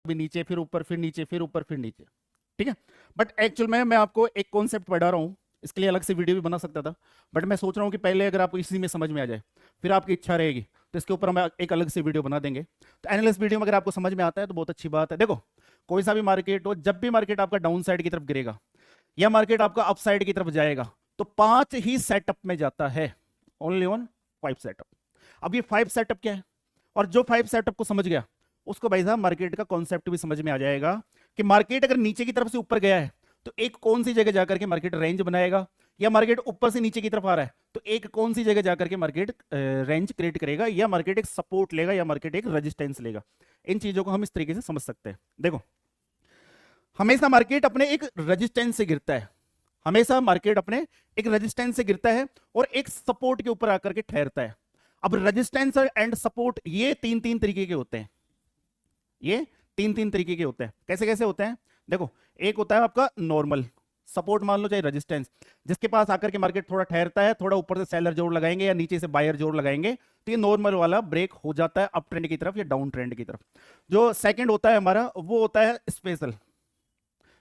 भी नीचे, फिर ऊपर, फिर नीचे, फिर ऊपर, फिर नीचे, ठीक है। बट एक्चुअल में मैं आपको एक कॉन्सेप्ट पढ़ा रहा हूँ, इसके लिए अलग से वीडियो भी बना सकता था, बट मैं सोच रहा हूँ कि पहले अगर आपको इसी में समझ में आ जाए, फिर आपकी इच्छा रहेगी तो इसके ऊपर हम एक अलग से वीडियो बना देंगे। तो एनालिस्ट वीडियो में अगर आपको समझ में आता है तो बहुत अच्छी बात है। देखो, कोई सा भी मार्केट हो, जब भी मार्केट आपका डाउन साइड की तरफ गिरेगा या मार्केट आपका अप साइड की तरफ जाएगा, तो 5 ही सेटअप में जाता है, ओनली ऑन 5 सेटअप। अब ये 5 सेटअप क्या है, और जो 5 सेटअप को समझ गया उसको भाई साहब मार्केट का कॉन्सेप्ट भी समझ में आ जाएगा कि मार्केट अगर नीचे की तरफ से ऊपर गया है तो एक कौन सी जगह जाकर के मार्केट रेंज बनाएगा, या मार्केट ऊपर से नीचे की तरफ आ रहा है तो एक कौन सी जगह जाकर के मार्केट रेंज क्रिएट करेगा, या मार्केट एक सपोर्ट लेगा, या मार्केट एक रेजिस्टेंस लेगा। इन चीजों को हम इस तरीके से समझ सकते हैं। देखो, हमेशा मार्केट अपने एक रेजिस्टेंस से गिरता है, हमेशा मार्केट अपने एक रेजिस्टेंस से गिरता है और एक सपोर्ट के ऊपर आकर के ठहरता है। अब रेजिस्टेंस एंड सपोर्ट ये तीन तीन तरीके के होते हैं, ये तीन तीन तरीके के होते हैं। कैसे कैसे होते हैं, देखो, एक होता है आपका नॉर्मल सपोर्ट, मान लो चाहे रेजिस्टेंस, जिसके पास आकर के मार्केट थोड़ा ठहरता है, थोड़ा ऊपर से सेलर जोर लगाएंगे या नीचे से बायर जोर लगाएंगे तो ये नॉर्मल वाला ब्रेक हो जाता है अप ट्रेंड की तरफ या डाउन ट्रेंड की तरफ। जो सेकंड होता है हमारा, वो होता है स्पेशल,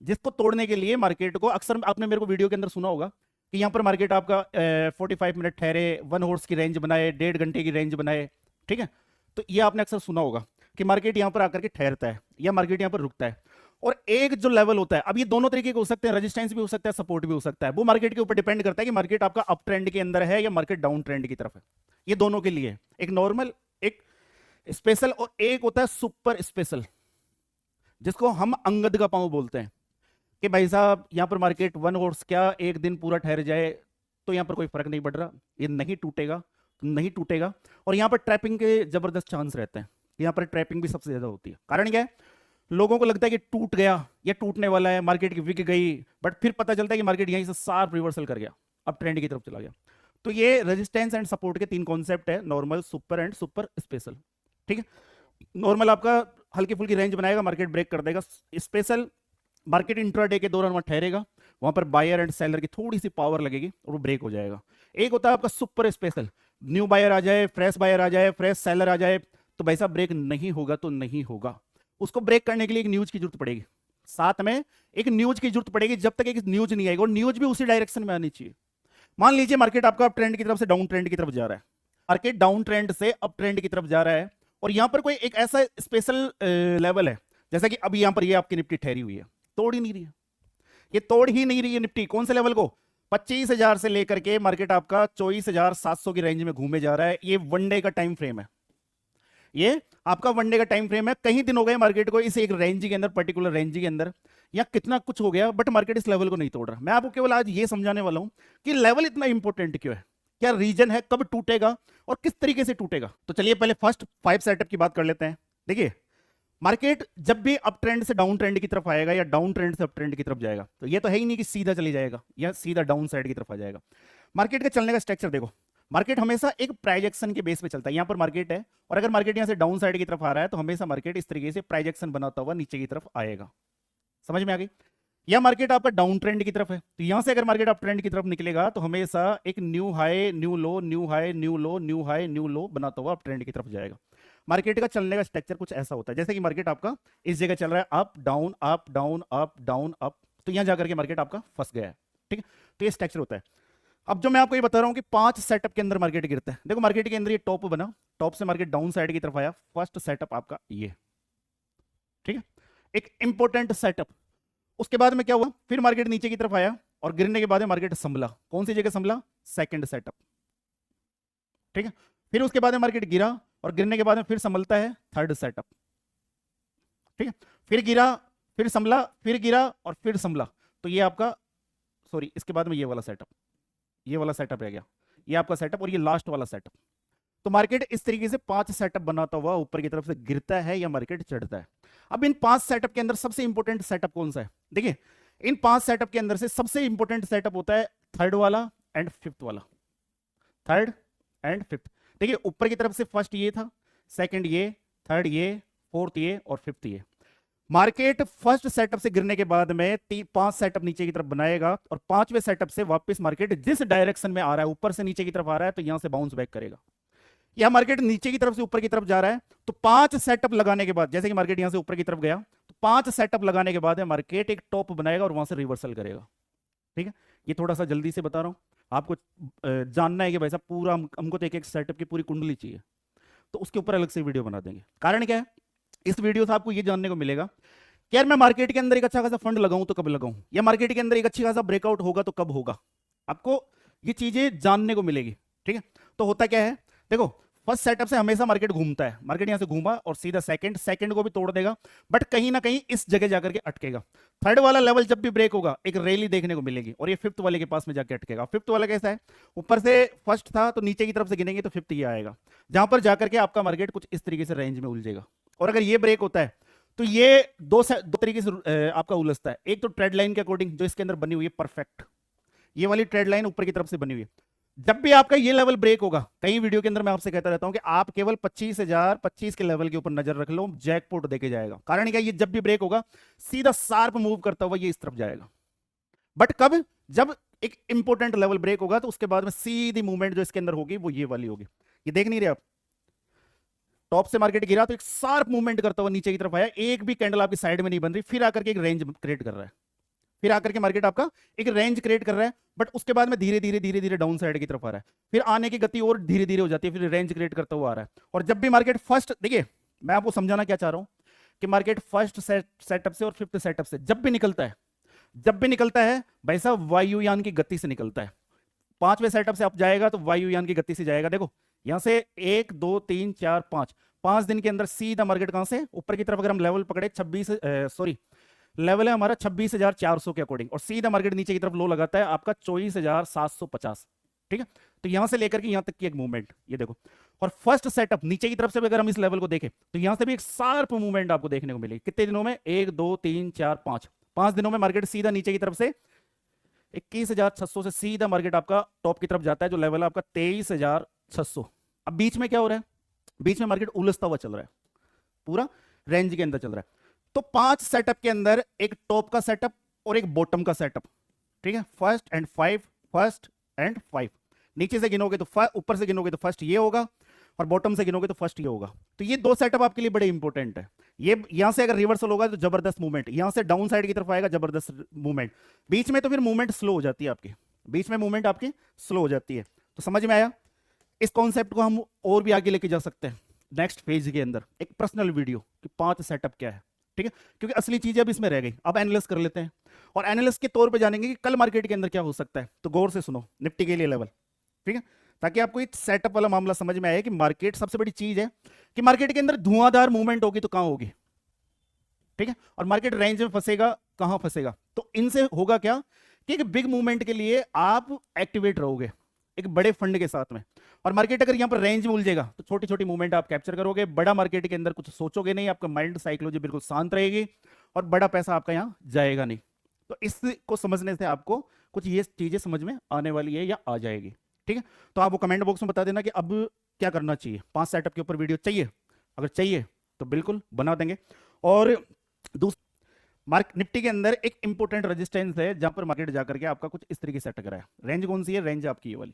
जिसको तोड़ने के लिए मार्केट को, अक्सर आपने मेरे को वीडियो के अंदर सुना होगा कि यहां पर मार्केट आपका 45 मिनट ठहरे, 1 हॉर्स की रेंज बनाए, 1.5 घंटे की रेंज बनाए, ठीक है। तो ये आपने अक्सर सुना होगा कि मार्केट यहां पर आकर के ठहरता है या मार्केट यहां पर रुकता है। और एक जो लेवल होता है, अब ये दोनों तरीके के हो सकते हैं, रेजिस्टेंस भी हो सकता है, सपोर्ट भी हो सकता है, वो मार्केट के ऊपर डिपेंड करता है कि मार्केट आपका अप ट्रेंड के अंदर है या मार्केट डाउन ट्रेंड की तरफ है। ये दोनों के लिए एक नॉर्मल, एक स्पेशल, और एक होता है सुपर स्पेशल, जिसको हम अंगद का पांव बोलते हैं कि भाई साहब यहां पर मार्केट 1 हॉर्स क्या एक दिन पूरा ठहर जाए तो यहां पर कोई फर्क नहीं पड़ रहा, ये नहीं टूटेगा, नहीं टूटेगा। और यहां पर ट्रैपिंग के जबरदस्त चांस रहते हैं, यहां पर ट्रैपिंग भी सबसे ज्यादा होती है। कारण क्या है, लोगों को लगता है कि टूट गया या टूटने वाला है, मार्केट की विक गई, बट फिर पता चलता है कि मार्केट यहीं से शार्प रिवर्सल कर गया, अब ट्रेंड की तरफ चला गया। तो ये रेजिस्टेंस एंड सपोर्ट के 3 कॉन्सेप्ट है, normal, super and super special, ठीक है। नॉर्मल आपका हल्की फुल्की रेंज बनाएगा, मार्केट ब्रेक कर देगा। स्पेशल मार्केट इंट्राडे के दौरान वहां ठहरेगा, वहां पर बायर एंड सेलर की थोड़ी सी पावर लगेगी और वो ब्रेक हो जाएगा। एक होता है आपका सुपर स्पेशल, न्यू बायर आ जाए, फ्रेश बायर आ जाए, फ्रेश सेलर आ जाए, तो भाई साहब ब्रेक नहीं होगा तो नहीं होगा। उसको ब्रेक करने के लिए एक न्यूज की जरूरत पड़ेगी, साथ में एक न्यूज की जरूरत पड़ेगी। जब तक एक न्यूज नहीं आएगी, और न्यूज भी उसी डायरेक्शन में आनी चाहिए। मान लीजिए मार्केट आपका अप ट्रेंड की तरफ से डाउन ट्रेंड की तरफ जा रहा है, मार्केट डाउन ट्रेंड से अप ट्रेंड की तरफ जा रहा है, और यहां पर कोई एक ऐसा स्पेशल लेवल है, जैसा कि अब यहां पर ये आपकी निफ्टी ठहरी हुई है, तोड़ ही नहीं रही है, ये तोड़ ही नहीं रही है निफ्टी। कौन से लेवल को, 25,000 से लेकर के मार्केट आपका 24,700 की रेंज में घूमे जा रहा है। ये वनडे का टाइम फ्रेम है, ये आपका वनडे का टाइम फ्रेम है। कहीं दिन हो गए मार्केट को इस एक रेंज के अंदर, पर्टिकुलर रेंज के अंदर, या कितना कुछ हो गया, बट मार्केट इस लेवल को नहीं तोड़ रहा। मैं आपको केवल आज ये समझाने वाला हूं कि लेवल इतना इंपॉर्टेंट क्यों है, क्या रीजन है, कब टूटेगा और किस तरीके से टूटेगा। तो चलिए पहले फर्स्ट 5 सेटअप की बात कर लेते हैं। देखिए, मार्केट जब भी अप ट्रेंड से डाउन ट्रेंड की तरफ आएगा या डाउन ट्रेंड से अप ट्रेंड की तरफ जाएगा, तो ये तो है ही नहीं कि सीधा चली जाएगा या सीधा डाउन साइड की तरफ आ जाएगा। मार्केट का चलने का स्ट्रक्चर देखो, मार्केट हमेशा एक प्राइजेक्शन के बेस पे चलता है। यहां पर मार्केट है, और अगर मार्केट यहां से डाउन साइड की तरफ आ रहा है तो हमेशा मार्केट इस तरीके से प्राइजेक्शन बनाता हुआ नीचे की तरफ आएगा। समझ में आ गई। या मार्केट आपका डाउन ट्रेंड की तरफ है, तो यहां से अगर मार्केट अप ट्रेंड की तरफ निकलेगा तो हमेशा एक न्यू हाई, न्यू लो, न्यू हाई, न्यू लो, न्यू हाई, न्यू लो बनाता हुआ अप ट्रेंड की तरफ जाएगा। मार्केट का चलने का स्ट्रक्चर कुछ ऐसा होता है, जैसे कि मार्केट आपका इस जगह चल रहा है, up down up down up down up, तो यहां जाकर के मार्केट आपका फंस गया है, ठीक है। तो ये स्ट्रक्चर होता है। अब जो मैं आपको ये बता रहा हूं कि 5 सेटअप के अंदर मार्केट गिरता है। देखो, मार्केट के अंदर ये टॉप बना, टॉप से मार्केट डाउन साइड की तरफ आया, फर्स्ट सेटअप आपका ये, ठीक है, एक इंपॉर्टेंट सेटअप। उसके बाद में क्या हुआ, फिर मार्केट नीचे की तरफ आया और गिरने के बाद में मार्केट संभला। कौन सी जगह संभला, सेकंड सेटअप, ठीक है। फिर उसके बाद में मार्केट गिरा और गिरने के बाद में फिर संभलता है थर्ड सेटअप, ठीक है। फिर गिरा, फिर संभला, फिर गिरा और फिर संभला, तो ये आपका, सॉरी, इसके बाद में ये वाला सेटअप, ये वाला सेटअप रह गया, ये आपका सेटअप और ये लास्ट वाला सेटअप। तो मार्केट इस तरीके से 5 सेटअप बनाता हुआ ऊपर की तरफ से गिरता है या मार्केट चढ़ता है। अब इन 5 सेटअप के अंदर सबसे इंपॉर्टेंट सेटअप कौन सा है, देखिए, इन 5 सेटअप के अंदर से सबसे इंपॉर्टेंट सेटअप होता है थर्ड वाला एंड फिफ्थ वाला, थर्ड एंड फिफ्थ। देखिए, ऊपर की तरफ से फर्स्ट ये था, सेकंड ये, थर्ड ये, फोर्थ ये और फिफ्थ ये। मार्केट फर्स्ट सेटअप से गिरने के बाद में 5 सेटअप नीचे की तरफ बनाएगा और 5वें सेटअप से वापस मार्केट जिस डायरेक्शन में आ रहा है, ऊपर से नीचे की तरफ आ रहा है, तो यहां से बाउंस बैक करेगा। या मार्केट नीचे की तरफ से ऊपर की तरफ जा रहा है, तो 5 सेटअप लगाने के बाद, जैसे कि मार्केट यहां से ऊपर की तरफ गया, तो 5 सेटअप लगाने के बाद मार्केट एक टॉप बनाएगा और वहां से रिवर्सल करेगा। ठीक है, ये थोड़ा सा जल्दी से बता रहा हूं आपको, जानना है कि भाई साहब पूरा हमको तो एक एक सेटअप की पूरी कुंडली चाहिए, तो उसके ऊपर अलग से वीडियो बना देंगे। कारण क्या है, इस वीडियो से आपको ये जानने को मिलेगा कि यार मैं मार्केट के अंदर एक अच्छा खासा फंड लगाऊं तो कब लगाऊं, या मार्केट के अंदर एक अच्छी खासा ब्रेकआउट होगा तो कब होगा, आपको ये चीजें जानने को मिलेगी। ठीक है, तो होता क्या है, देखो फर्स्ट सेटअप से हमेशा मार्केट घूमता है, मार्केट यहां से घूमा और सीधा सेकंड को भी तोड़ देगा, बट कहीं ना कहीं इस जगह जाकर के अटकेगा। थर्ड वाला लेवल जब भी ब्रेक होगा एक रैली देखने को मिलेगी, और ये फिफ्थ वाले के पास में जाके अटकेगा। फिफ्थ वाला कैसा है, ऊपर से फर्स्ट था तो नीचे की तरफ से गिनेंगे तो फिफ्थ ये आएगा, जहां पर जाकर के आपका मार्केट कुछ इस तरीके से रेंज में उलझेगा। और अगर ये ब्रेक होता है तो ये दो तरीके से आपका उलझता है। एक तो ट्रेड लाइन के अकॉर्डिंग जो इसके अंदर बनी हुई है परफेक्ट, ये वाली ट्रेड लाइन ऊपर की तरफ से बनी हुई है। जब भी आपका ये लेवल ब्रेक होगा, कई वीडियो के अंदर मैं आपसे कहता रहता हूं कि आप केवल 25,025 के लेवल के ऊपर नजर रख लो, जैकपॉट देके जाएगा। कारण क्या, ये जब भी ब्रेक होगा सीधा शार्प मूव करता हुआ ये इस तरफ जाएगा। बट कब, जब एक इंपॉर्टेंट लेवल ब्रेक होगा तो उसके बाद में सीधी मूवमेंट जो इसके अंदर होगी वो ये वाली होगी। ये देख नहीं रहे आप, टॉप से मार्केट गिरा तो एक शार्प मूवमेंट करता हुआ नीचे की तरफ आया, एक भी कैंडल आपकी साइड में नहीं बन रही, फिर आकर के एक रेंज क्रिएट कर रहा है, फिर आकर के मार्केट आपका एक रेंज क्रिएट कर रहा है, बट उसके बाद में धीरे धीरे धीरे धीरे डाउन साइड की तरफ आ रहा है, फिर आने की गति और धीरे धीरे हो जाती है, फिर रेंज क्रिएट करता हुआ आ रहा है। और जब भी मार्केट फर्स्ट, देखिए मैं आपको समझाना क्या चाह रहा हूं कि मार्केट फर्स्ट सेटअप से और फिफ्थ सेटअप से जब भी निकलता है, जब भी निकलता है भाई साहब वायुयान की गति से निकलता है। पांचवें सेटअप से आप जाएगा तो वायुयान की गति से जाएगा। देखो यहां से 1 2 3 4 5 5 दिन के अंदर सीधा मार्केट कहां से ऊपर की तरफ, अगर हम लेवल पकड़े 26 सॉरी लेवल है हमारा 26,400 के अकॉर्डिंग, और सीधा मार्केट नीचे की तरफ लो लगाता है आपका 24,750। ठीक है, तो यहां से लेकर के यहां तक की एक मूवमेंट ये देखो। और फर्स्ट सेटअप नीचे की तरफ से भी अगर हम इस लेवल को देखें तो यहां से भी एक शार्प मूवमेंट आपको देखने को मिलेगी। कितने दिनों में, 1 2 3 4 5 5 दिनों में मार्केट सीधा नीचे की तरफ से 21,600 से सीधा मार्केट आपका टॉप की तरफ जाता है, जो लेवल है आपका 23,600। अब बीच में क्या हो रहा है, बीच में मार्केट उलझता हुआ चल रहा है, पूरा रेंज के अंदर चल रहा है। तो 5 सेटअप के अंदर एक टॉप का सेटअप और एक बॉटम का सेटअप। ठीक है, फर्स्ट एंड 5, फर्स्ट एंड 5, नीचे से गिनोगे तो ऊपर से गिनोगे तो फर्स्ट ये होगा, और बॉटम से गिनोगे तो फर्स्ट ये होगा। तो ये दो सेटअप आपके लिए बड़े इंपॉर्टेंट है। ये यहां से अगर रिवर्सल होगा तो जबरदस्त मूवमेंट, यहां से डाउन साइड की तरफ आएगा जबरदस्त मूवमेंट, बीच में तो फिर मूवमेंट स्लो हो जाती है आपकी, बीच में मूवमेंट आपकी स्लो हो जाती है। तो समझ में आया, इस कॉन्सेप्ट को हम और भी आगे लेके जा सकते हैं नेक्स्ट फेज के अंदर, एक पर्सनल वीडियो कि 5 सेटअप क्या है। ठीक है, क्योंकि असली चीजें अब इसमें रह गई, अब एनालिसिस कर लेते हैं, और एनालिसिस के तौर पे जानेंगे कि कल मार्केट के अंदर क्या हो सकता है। तो गौर से सुनो निफ्टी के लिए लेवल, ठीक है, ताकि आपको एक सेटअप वाला मामला समझ में आए कि मार्केट सबसे बड़ी चीज है कि मार्केट के अंदर धुआंधार मूवमेंट होगी तो कहां होगी। ठीक है, और मार्केट रेंज में फंसेगा, कहां फंसेगा, तो इनसे होगा क्या कि एक बिग मूवमेंट के लिए आप एक्टिवेट रहोगे एक बड़े फंड के साथ में, और मार्केट अगर यहां पर रेंज में उलझेगा तो छोटी छोटी मूवमेंट आप कैप्चर करोगे, बड़ा मार्केट के अंदर कुछ सोचोगे नहीं, आपका माइंड साइकोलॉजी बिल्कुल शांत रहेगी, और बड़ा पैसा आपका यहां जाएगा नहीं। तो इसको समझने से आपको कुछ ये चीजें समझ में आने वाली है या आ जाएगी। ठीक है, तो आप वो कमेंट बॉक्स में बता देना कि अब क्या करना चाहिए, 5 सेटअप के ऊपर वीडियो चाहिए, अगर चाहिए तो बिल्कुल बना देंगे। और निफ्टी के अंदर एक इंपॉर्टेंट रेजिस्टेंस है जहां पर मार्केट जाकर के आपका कुछ इस तरीके से अटक रहा है। रेंज कौन सी है, रेंज आपकी ये वाली,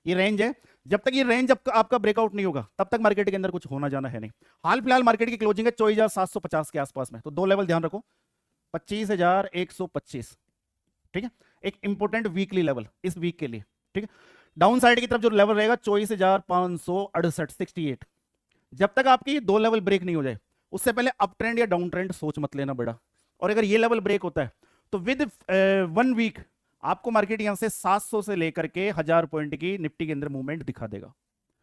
ये रेंज है। जब तक ये रेंज आपका ब्रेकआउट नहीं होगा तब तक मार्केट के अंदर कुछ होना जाना है नहीं। हाल फिलहाल मार्केट की क्लोजिंग है 24,750 के आसपास में, तो दो लेवल ध्यान रखो, 25,125। ठीक है, एक इंपॉर्टेंट वीकली लेवल इस वीक के लिए। ठीक है, डाउन साइड की तरफ जो लेवल रहेगा 24,568 68। जब तक आपकी दो लेवल ब्रेक नहीं हो जाए उससे पहले अप ट्रेंड या डाउन ट्रेंड सोच मत लेना बड़ा। और अगर ये लेवल ब्रेक होता है तो विद 1 वीक आपको मार्केट यहां से 700 से लेकर के 1000 पॉइंट की निफ्टी के अंदर मूवमेंट दिखा देगा।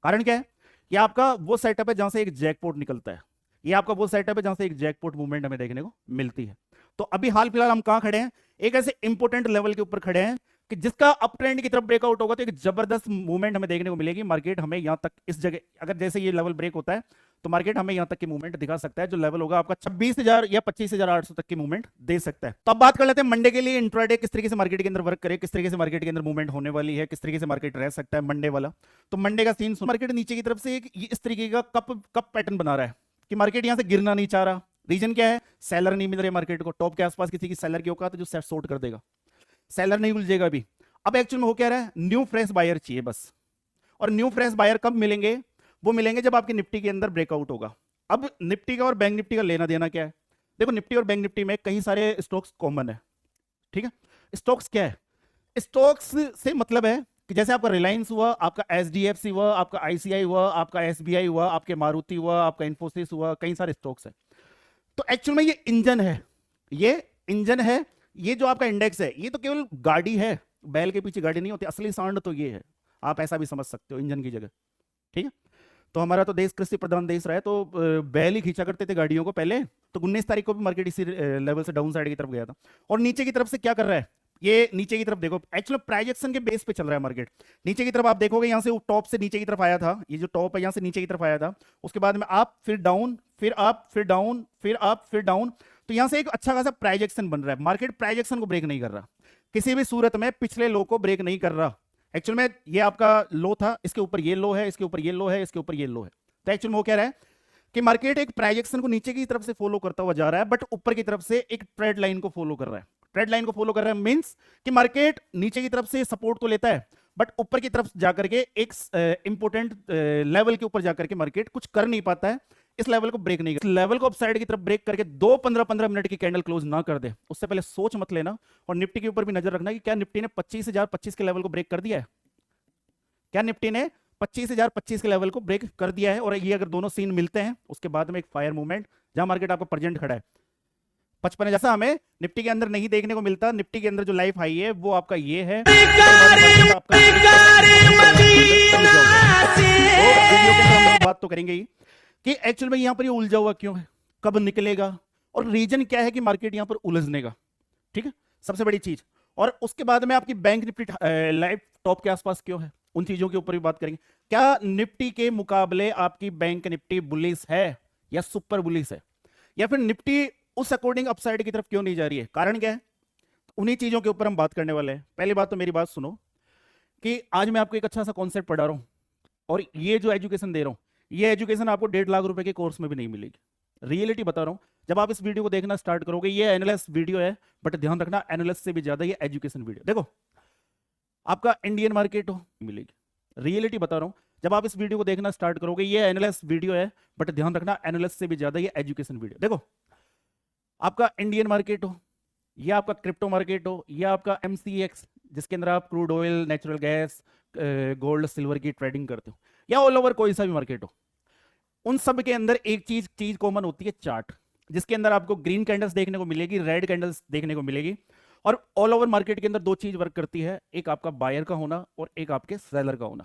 कारण क्या है, ये आपका वो सेटअप है जहां से एक जैकपॉट निकलता है, ये आपका वो सेटअप है जहां से एक जैकपॉट मूवमेंट हमें देखने को मिलती है। तो अभी हाल फिलहाल हम कहां खड़े हैं, एक ऐसे इंपॉर्टेंट लेवल के ऊपर खड़े हैं कि जिसका अप ट्रेंड की तरफ ब्रेकआउट होगा तो एक जबरदस्त मूवमेंट हमें देखने को मिलेगी। मार्केट हमें यहां तक इस जगह, अगर जैसे ये लेवल ब्रेक होता है तो मार्केट हमें यहां तक की मूवमेंट दिखा सकता है, जो लेवल होगा आपका 26,000 या 25,800 तक की मूवमेंट दे सकता है। तो अब बात कर लेते हैं मंडे के लिए इंट्राडे किस तरीके से मार्केट के अंदर वर्क करे, किस तरीके से मार्केट के अंदर मूवमेंट होने वाली है, किस तरीके से मार्केट रह सकता है मंडे वाला। तो मंडे का सीन, मार्केट नीचे की तरफ से एक इस तरीके का कप पैटर्न बना रहा है कि मार्केट यहां से गिरना नहीं चाह रहा। रीजन क्या है, सेलर नहीं मिल रहे मार्केट को, टॉप के आसपास किसी की सेलर की औकात है जो शॉर्ट कर देगा, सेलर नहीं उलझेगा अभी। अब एक्चुअल में हो क्या रहा है, न्यू फ्रेश बायर चाहिए बस। और न्यू फ्रेश बायर कब मिलेंगे, वो मिलेंगे जब आपकी निफ्टी के अंदर ब्रेकआउट होगा। अब निफ्टी का और बैंक निफ्टी का लेना देना क्या है? देखो निफ्टी और बैंक निफ्टी में कई सारे स्टॉक्स कॉमन है, ठीक है। स्टॉक्स क्या है? स्टॉक्स से मतलब है कि जैसे आपका रिलायंस हुआ, आपका एचडीएफसी हुआ, आपका आईसीआई हुआ, आपका एसबीआई हुआ, आपके मारुति हुआ, आपका इन्फोसिस हुआ, कई सारे स्टॉक्स है। तो एक्चुअल में ये इंजन है, ये इंजन है। ये जो आपका इंडेक्स है ये तो केवल गाड़ी है, बैल के पीछे गाड़ी नहीं होती, असली सांड तो ये है। आप ऐसा भी समझ सकते हो इंजन की जगह, ठीक है। तो हमारा तो देश कृषि प्रधान देश रहा है, तो बैल ही खींचा करते थे गाड़ियों को पहले। तो 19 तारीख को भी मार्केट इसी लेवल से डाउन साइड की तरफ गया था। और नीचे की तरफ से क्या कर रहा है? ये नीचे की तरफ देखो, एक्चुअल प्राइस एक्शन के बेस पे चल रहा है मार्केट। नीचे की तरफ आप देखोगे, यहाँ से टॉप से नीचे की तरफ आया था, ये जो टॉप है यहाँ से नीचे की तरफ आया था, उसके बाद में आप फिर डाउन, फिर अप, फिर डाउन, फिर अप, फिर डाउन। तो यहाँ से एक अच्छा खासा प्राइस एक्शन बन रहा है। मार्केट प्राइस एक्शन को ब्रेक नहीं कर रहा, किसी भी सूरत में पिछले लो को ब्रेक नहीं कर रहा। एक्चुअल में ये आपका लो था, इसके ऊपर ये लो है, इसके ऊपर ये लो है, इसके ऊपर ये लो है। तो एक्चुअल में वो कह रहा है कि मार्केट एक प्राइस एक्शन को नीचे की तरफ से फॉलो करता हुआ जा रहा है, बट ऊपर की तरफ से एक ट्रेड लाइन को फॉलो कर रहा है। ट्रेड लाइन को फॉलो कर रहा है मींस कि मार्केट नीचे की तरफ से सपोर्ट तो लेता है, बट ऊपर की तरफ जाकर के एक इंपोर्टेंट लेवल के ऊपर जाकर के मार्केट कुछ कर नहीं पाता है। इस लेवल को ब्रेक नहीं कर, लेवल को अपसाइड की तरफ ब्रेक करके 2 15 मिनट की कैंडल क्लोज ना कर दे, उससे पहले सोच मत लेना। और निफ्टी के ऊपर भी नजर रखना कि क्या निफ्टी ने 25,025 के लेवल को ब्रेक कर दिया है? क्या निफ्टी ने 25,025 के लेवल को ब्रेक कर दिया है? और ये अगर दोनों सीन मिलते हैं उसके बाद में एक फायर मूवमेंट, जहां मार्केट आपका प्रेजेंट खड़ा है 55, जैसा हमें निफ्टी के अंदर नहीं देखने को मिलता। निफ्टी के अंदर जो लाइफ हाई है वो आपका ये है। तो वीडियो के अंदर हम लोग बात तो करेंगे ही कि एक्चुअल में यहां पर ये उलझा हुआ क्यों है, कब निकलेगा, और रीजन क्या है कि मार्केट यहां पर उलझने का, ठीक है, सबसे बड़ी चीज। और उसके बाद में आपकी बैंक निफ्टी लाइफ टॉप के आसपास क्यों है, उन चीजों के ऊपर भी बात करेंगे। क्या निफ्टी के मुकाबले आपकी बैंक निफ्टी बुलिश है या सुपर बुलिश है, या फिर निफ्टी उस अकॉर्डिंग अपसाइड की तरफ क्यों नहीं जा रही है, कारण क्या है? उन्हीं चीजों के ऊपर हम बात करने वाले हैं। पहली बात तो मेरी बात सुनो कि आज मैं आपको एक अच्छा सा कॉन्सेप्ट पढ़ा रहा हूं, और ये जो एजुकेशन दे रहा हूं, ये एजुकेशन आपको 1.5 लाख रुपए के कोर्स में भी नहीं मिलेगी। रियलिटी बता रहा हूं, जब आप इस वीडियो को देखना स्टार्ट करोगे, ये एनालिस्ट वीडियो है, बट ध्यान रखना एनालिस्ट से भी ज्यादा ये एजुकेशन वीडियो। देखो आपका इंडियन मार्केट हो मिलेगी, रियलिटी बता रहा हूं, जब आप इस वीडियो को देखना स्टार्ट करोगे, ये एनालिस्ट वीडियो है, बट ध्यान रखना एनालिस्ट से भी ज्यादा ये एजुकेशन वीडियो। देखो आपका इंडियन मार्केट हो, या आपका क्रिप्टो मार्केट हो, या आपका MCX जिसके अंदर आप crude oil, natural gas, gold, silver की ट्रेडिंग करते हो, या ऑल ओवर कोई सा भी मार्केट हो, उन सब के अंदर एक चीज कॉमन होती है, चार्ट, जिसके अंदर आपको ग्रीन कैंडल्स देखने को मिलेगी, रेड कैंडल्स देखने को मिलेगी। और ऑल ओवर मार्केट के अंदर दो चीज वर्क करती है, एक आपका बायर का होना और एक आपके सेलर का होना।